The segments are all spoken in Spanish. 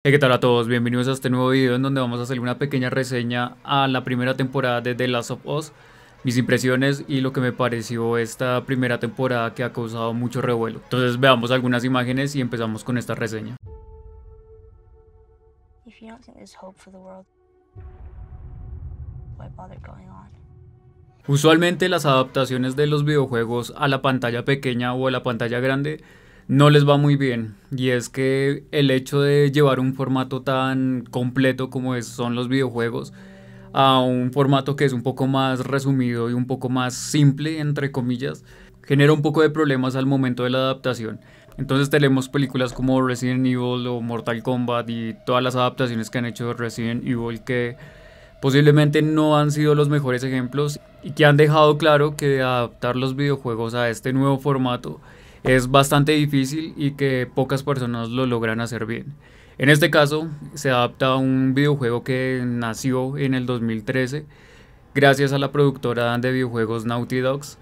Hey, ¿qué tal a todos? Bienvenidos a este nuevo video en donde vamos a hacer una pequeña reseña a la primera temporada de The Last of Us, mis impresiones y lo que me pareció esta primera temporada que ha causado mucho revuelo. Entonces veamos algunas imágenes y empezamos con esta reseña. If you don't think there's hope for the world, why bother going on? Usualmente las adaptaciones de los videojuegos a la pantalla pequeña o a la pantalla grande no les va muy bien, y es que el hecho de llevar un formato tan completo como son los videojuegos a un formato que es un poco más resumido y un poco más simple, entre comillas, genera un poco de problemas al momento de la adaptación. Entonces tenemos películas como Resident Evil o Mortal Kombat y todas las adaptaciones que han hecho de Resident Evil que posiblemente no han sido los mejores ejemplos y que han dejado claro que adaptar los videojuegos a este nuevo formato es bastante difícil y que pocas personas lo logran hacer bien. En este caso, se adapta a un videojuego que nació en el 2013 gracias a la productora de videojuegos Naughty Dogs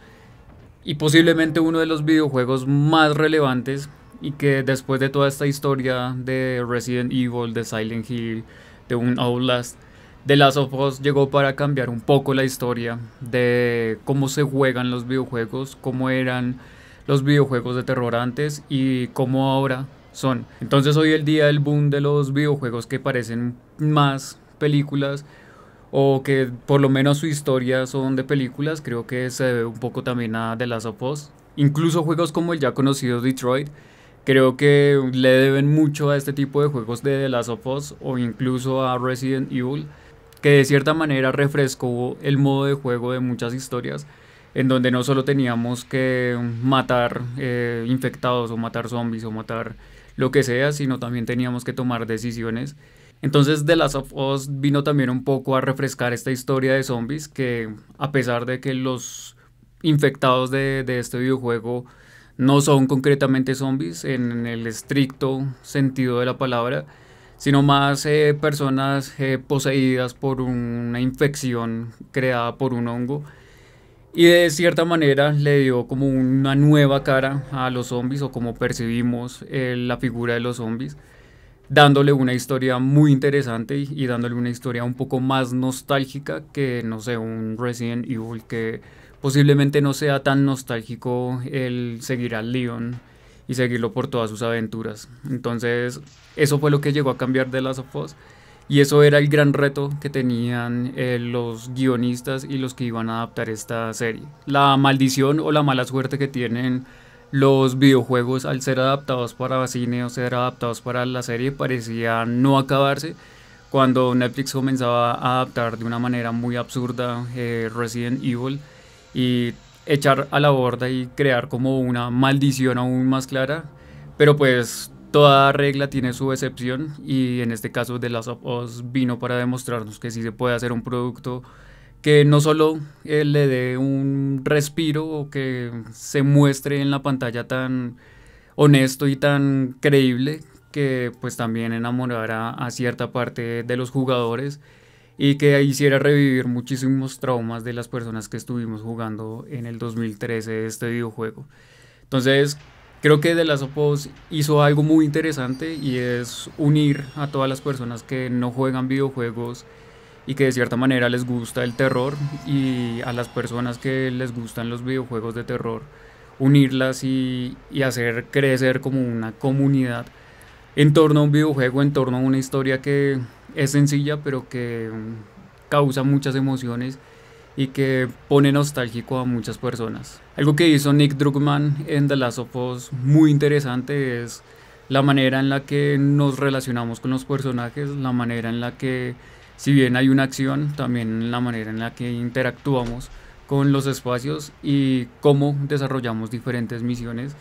y posiblemente uno de los videojuegos más relevantes y que después de toda esta historia de Resident Evil, de Silent Hill, de un Outlast, The Last of Us llegó para cambiar un poco la historia de cómo se juegan los videojuegos, cómo eran los videojuegos de terror antes y cómo ahora son. Entonces hoy el día del boom de los videojuegos que parecen más películas o que por lo menos su historia son de películas, creo que se debe un poco también a The Last of Us. Incluso juegos como el ya conocido Detroit, creo que le deben mucho a este tipo de juegos de The Last of Us o incluso a Resident Evil, que de cierta manera refrescó el modo de juego de muchas historias, en donde no solo teníamos que matar infectados o matar zombies o matar lo que sea, sino también teníamos que tomar decisiones. Entonces The Last of Us vino también un poco a refrescar esta historia de zombies que, a pesar de que los infectados de este videojuego no son concretamente zombies en el estricto sentido de la palabra, sino más personas poseídas por una infección creada por un hongo, y de cierta manera le dio como una nueva cara a los zombies o como percibimos la figura de los zombies, dándole una historia muy interesante y dándole una historia un poco más nostálgica que, no sé, un Resident Evil, que posiblemente no sea tan nostálgico el seguir al Leon y seguirlo por todas sus aventuras. Entonces eso fue lo que llegó a cambiar de Last of Us, y eso era el gran reto que tenían los guionistas y los que iban a adaptar esta serie. La maldición o la mala suerte que tienen los videojuegos al ser adaptados para cine o ser adaptados para la serie parecía no acabarse cuando Netflix comenzaba a adaptar de una manera muy absurda Resident Evil y echar a la borda y crear como una maldición aún más clara. Pero pues toda regla tiene su excepción, y en este caso The Last of Us vino para demostrarnos que sí se puede hacer un producto que no solo le dé un respiro o que se muestre en la pantalla tan honesto y tan creíble, que pues también enamorara a cierta parte de los jugadores y que hiciera revivir muchísimos traumas de las personas que estuvimos jugando en el 2013 este videojuego. Entonces, creo que The Last of Us hizo algo muy interesante, y es unir a todas las personas que no juegan videojuegos y que de cierta manera les gusta el terror, y a las personas que les gustan los videojuegos de terror, unirlas y hacer crecer como una comunidad en torno a un videojuego, en torno a una historia que es sencilla pero que causa muchas emociones y que pone nostálgico a muchas personas. Algo que hizo Nick Druckmann en The Last of Us muy interesante es la manera en la que nos relacionamos con los personajes, la manera en la que, si bien hay una acción, también la manera en la que interactuamos con los espacios y cómo desarrollamos diferentes misiones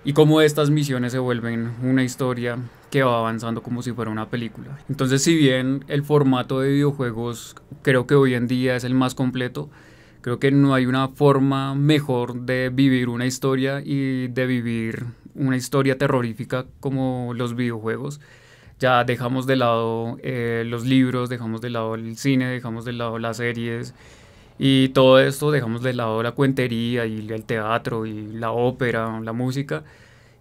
y cómo estas misiones se vuelven una historia que va avanzando como si fuera una película. Entonces, si bien el formato de videojuegos creo que hoy en día es el más completo, creo que no hay una forma mejor de vivir una historia y de vivir una historia terrorífica como los videojuegos. Ya dejamos de lado los libros, dejamos de lado el cine, dejamos de lado las series y todo esto, dejamos de lado la cuentería y el teatro y la ópera, la música,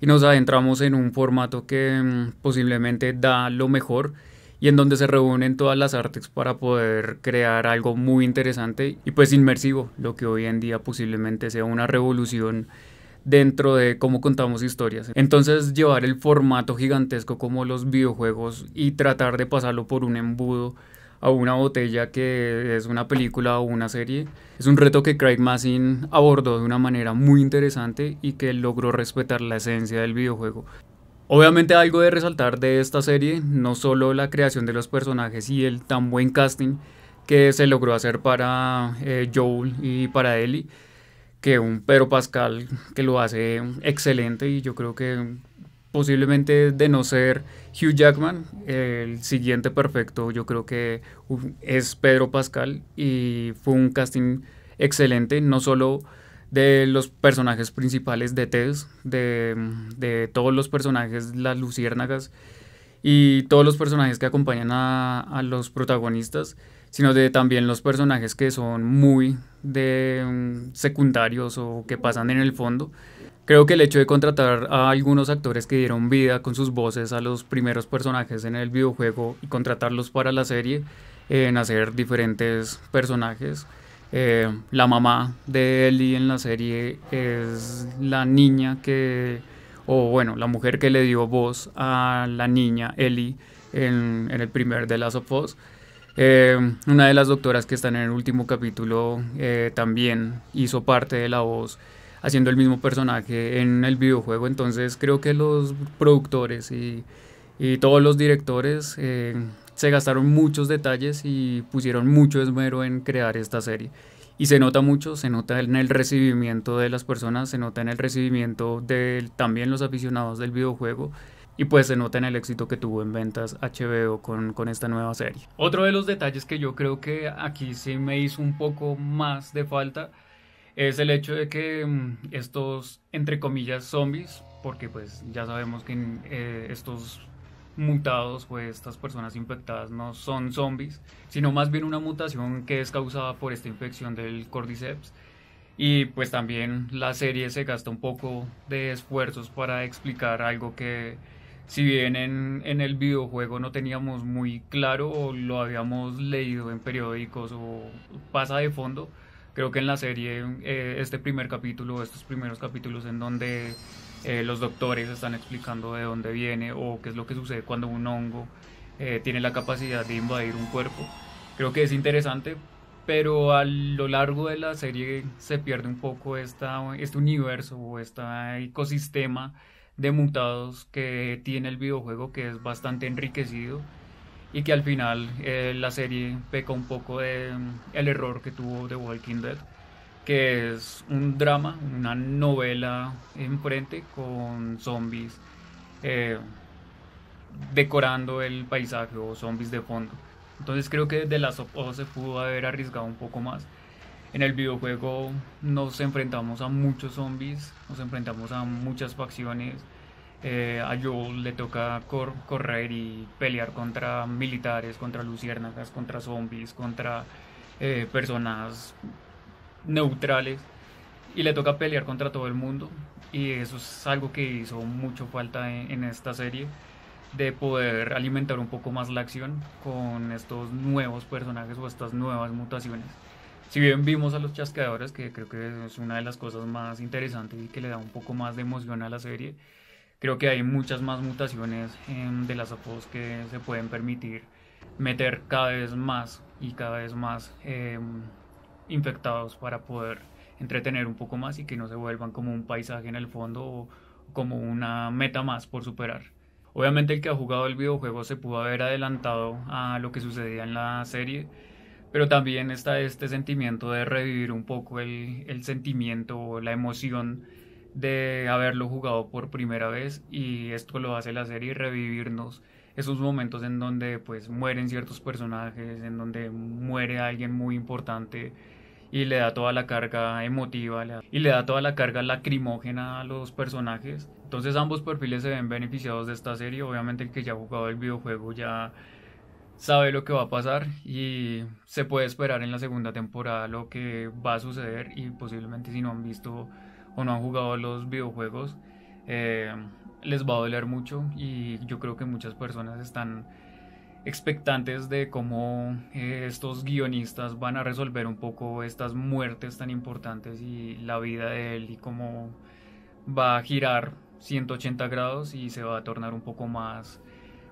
y nos adentramos en un formato que posiblemente da lo mejor y en donde se reúnen todas las artes para poder crear algo muy interesante y pues inmersivo, lo que hoy en día posiblemente sea una revolución dentro de cómo contamos historias. Entonces llevar el formato gigantesco como los videojuegos y tratar de pasarlo por un embudo a una botella que es una película o una serie es un reto que Craig Mazin abordó de una manera muy interesante y que logró respetar la esencia del videojuego. Obviamente algo de resaltar de esta serie, no solo la creación de los personajes y el tan buen casting que se logró hacer para Joel y para Ellie, que un Pedro Pascal que lo hace excelente y yo creo que posiblemente de no ser Hugh Jackman, el siguiente perfecto yo creo que es Pedro Pascal y fue un casting excelente, no solo de los personajes principales de Tess, de todos los personajes, las luciérnagas y todos los personajes que acompañan a los protagonistas, sino de también los personajes que son muy de secundarios o que pasan en el fondo. Creo que el hecho de contratar a algunos actores que dieron vida con sus voces a los primeros personajes en el videojuego y contratarlos para la serie en hacer diferentes personajes. La mamá de Ellie en la serie es la niña que, o bueno, la mujer que le dio voz a la niña Ellie en el primer The Last of Us. Una de las doctoras que están en el último capítulo también hizo parte de la voz haciendo el mismo personaje en el videojuego. Entonces creo que los productores y todos los directores se gastaron muchos detalles y pusieron mucho esmero en crear esta serie. Y se nota mucho, se nota en el recibimiento de las personas, se nota en el recibimiento de también los aficionados del videojuego. Y pues se nota en el éxito que tuvo en ventas HBO con esta nueva serie. Otro de los detalles que yo creo que aquí sí me hizo un poco más de falta es el hecho de que estos, entre comillas, zombies, porque pues ya sabemos que estos mutados o estas personas infectadas no son zombies, sino más bien una mutación que es causada por esta infección del Cordyceps. Y pues también la serie se gasta un poco de esfuerzos para explicar algo que si bien en el videojuego no teníamos muy claro o lo habíamos leído en periódicos o pasa de fondo, creo que en la serie este primer capítulo, estos primeros capítulos en donde los doctores están explicando de dónde viene o qué es lo que sucede cuando un hongo tiene la capacidad de invadir un cuerpo, creo que es interesante, pero a lo largo de la serie se pierde un poco este universo o este ecosistema de mutados que tiene el videojuego, que es bastante enriquecido y que al final la serie peca un poco de el error que tuvo The Walking Dead, que es un drama, una novela enfrente con zombies eh, decorando el paisaje o zombies de fondo. Entonces creo que The Last of Us se pudo haber arriesgado un poco más. En el videojuego nos enfrentamos a muchos zombies, nos enfrentamos a muchas facciones. A Joel le toca correr y pelear contra militares, contra luciérnagas, contra zombies, contra personas neutrales. Y le toca pelear contra todo el mundo. Y eso es algo que hizo mucho falta en esta serie, de poder alimentar un poco más la acción con estos nuevos personajes o estas nuevas mutaciones. Si bien vimos a los chasqueadores, que creo que es una de las cosas más interesantes y que le da un poco más de emoción a la serie, creo que hay muchas más mutaciones de las Us que se pueden permitir meter cada vez más y cada vez más infectados para poder entretener un poco más y que no se vuelvan como un paisaje en el fondo o como una meta más por superar. Obviamente el que ha jugado el videojuego se pudo haber adelantado a lo que sucedía en la serie, pero también está este sentimiento de revivir un poco el sentimiento o la emoción de haberlo jugado por primera vez, y esto lo hace la serie, revivirnos esos momentos en donde pues mueren ciertos personajes, en donde muere alguien muy importante y le da toda la carga emotiva y le da toda la carga lacrimógena a los personajes. Entonces ambos perfiles se ven beneficiados de esta serie. Obviamente el que ya ha jugado el videojuego ya sabe lo que va a pasar y se puede esperar en la segunda temporada lo que va a suceder, y posiblemente si no han visto o no han jugado los videojuegos eh, les va a doler mucho y yo creo que muchas personas están expectantes de cómo estos guionistas van a resolver un poco estas muertes tan importantes y la vida de él y cómo va a girar 180 grados y se va a tornar un poco más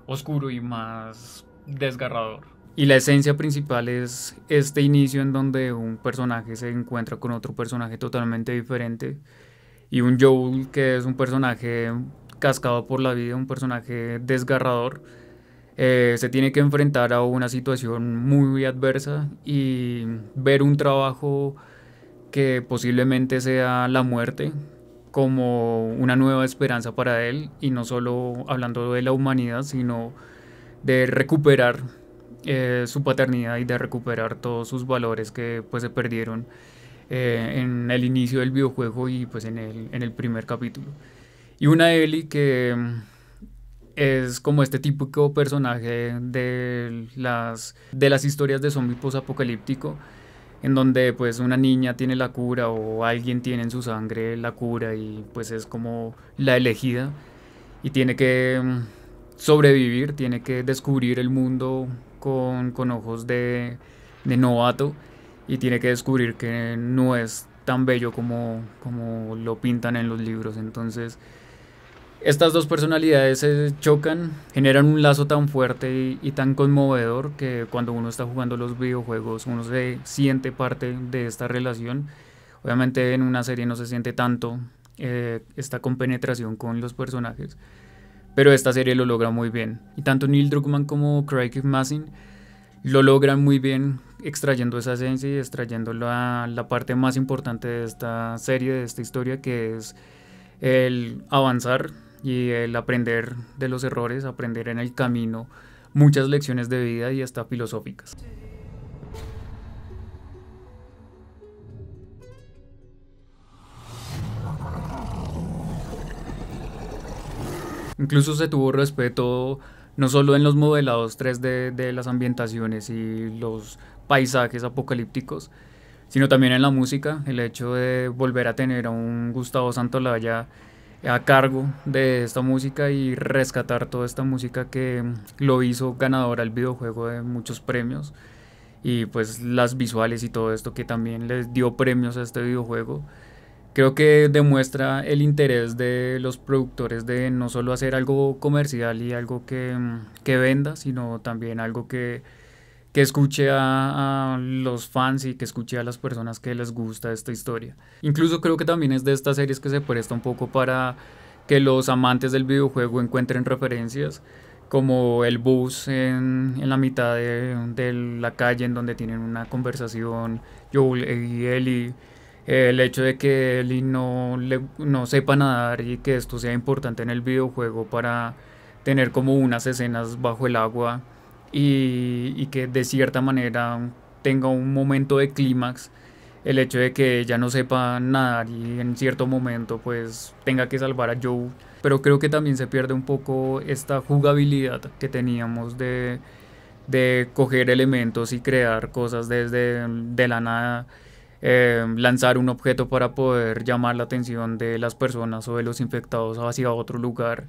oscuro y más desgarrador. Y la esencia principal es este inicio en donde un personaje se encuentra con otro personaje totalmente diferente y un Joel que es un personaje cascado por la vida, un personaje desgarrador, se tiene que enfrentar a una situación muy adversa y ver un trabajo que posiblemente sea la muerte como una nueva esperanza para él y no solo hablando de la humanidad sino de recuperar su paternidad y de recuperar todos sus valores que pues se perdieron en el inicio del videojuego y pues en el primer capítulo. Y una Ellie que es como este típico personaje de las historias de zombie post-apocalíptico, en donde pues una niña tiene la cura o alguien tiene en su sangre la cura y pues es como la elegida y tiene que sobrevivir, tiene que descubrir el mundo con ojos de novato y tiene que descubrir que no es tan bello como lo pintan en los libros. Entonces estas dos personalidades se chocan, generan un lazo tan fuerte y tan conmovedor que cuando uno está jugando los videojuegos uno se siente parte de esta relación. Obviamente en una serie no se siente tanto esta compenetración con los personajes, pero esta serie lo logra muy bien. Y tanto Neil Druckmann como Craig Mazin lo logran muy bien extrayendo esa esencia y extrayendo la parte más importante de esta serie, de esta historia, que es el avanzar y el aprender de los errores, aprender en el camino muchas lecciones de vida y hasta filosóficas. Incluso se tuvo respeto no solo en los modelados 3D de las ambientaciones y los paisajes apocalípticos, sino también en la música, el hecho de volver a tener a un Gustavo Santaolalla a cargo de esta música y rescatar toda esta música que lo hizo ganador al videojuego de muchos premios y pues las visuales y todo esto que también les dio premios a este videojuego. Creo que demuestra el interés de los productores de no solo hacer algo comercial y algo que venda, sino también algo que escuche a los fans y que escuche a las personas que les gusta esta historia. Incluso creo que también es de estas series que se presta un poco para que los amantes del videojuego encuentren referencias, como el bus en la mitad de la calle en donde tienen una conversación Joel y Ellie, el hecho de que Ellie no sepa nadar y que esto sea importante en el videojuego para tener como unas escenas bajo el agua y que de cierta manera tenga un momento de clímax, el hecho de que ella no sepa nadar y en cierto momento pues tenga que salvar a Joe, pero creo que también se pierde un poco esta jugabilidad que teníamos de coger elementos y crear cosas desde de la nada, lanzar un objeto para poder llamar la atención de las personas o de los infectados hacia otro lugar,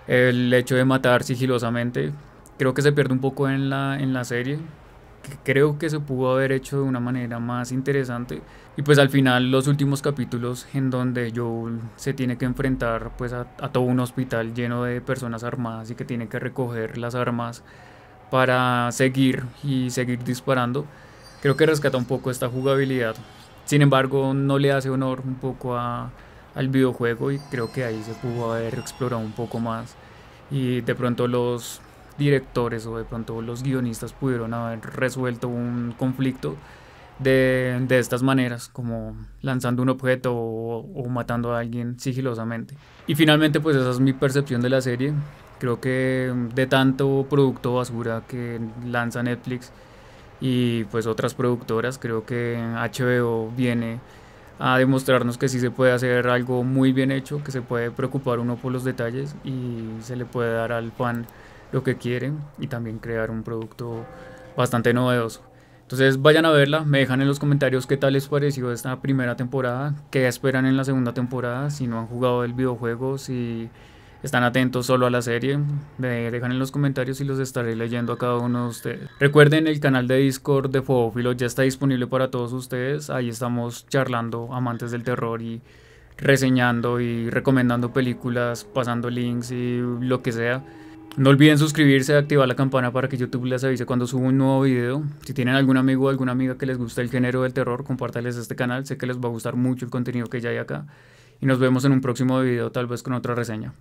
el hecho de matar sigilosamente. Creo que se pierde un poco en la serie. Creo que se pudo haber hecho de una manera más interesante. Y pues al final los últimos capítulos en donde Joel se tiene que enfrentar pues a todo un hospital lleno de personas armadas y que tiene que recoger las armas para seguir y seguir disparando. Creo que rescata un poco esta jugabilidad. Sin embargo, no le hace honor un poco al videojuego y creo que ahí se pudo haber explorado un poco más. Y de pronto los directores o de pronto los guionistas pudieron haber resuelto un conflicto de estas maneras, como lanzando un objeto o matando a alguien sigilosamente. Y finalmente pues esa es mi percepción de la serie. Creo que de tanto producto basura que lanza Netflix y pues otras productoras, creo que HBO viene a demostrarnos que sí se puede hacer algo muy bien hecho, que se puede preocupar uno por los detalles y se le puede dar al fan lo que quiere y también crear un producto bastante novedoso. Entonces vayan a verla, me dejan en los comentarios qué tal les pareció esta primera temporada, qué esperan en la segunda temporada, si no han jugado el videojuego, si están atentos solo a la serie, me dejan en los comentarios y los estaré leyendo a cada uno de ustedes. Recuerden, el canal de Discord de Fobófilo ya está disponible para todos ustedes, ahí estamos charlando, amantes del terror, y reseñando y recomendando películas, pasando links y lo que sea. No olviden suscribirse y activar la campana para que YouTube les avise cuando subo un nuevo video. Si tienen algún amigo o alguna amiga que les gusta el género del terror, compártales este canal. Sé que les va a gustar mucho el contenido que ya hay acá. Y nos vemos en un próximo video, tal vez con otra reseña.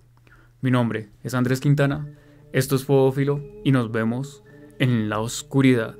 Mi nombre es Andrés Quintana, esto es Fobófilo y nos vemos en la oscuridad.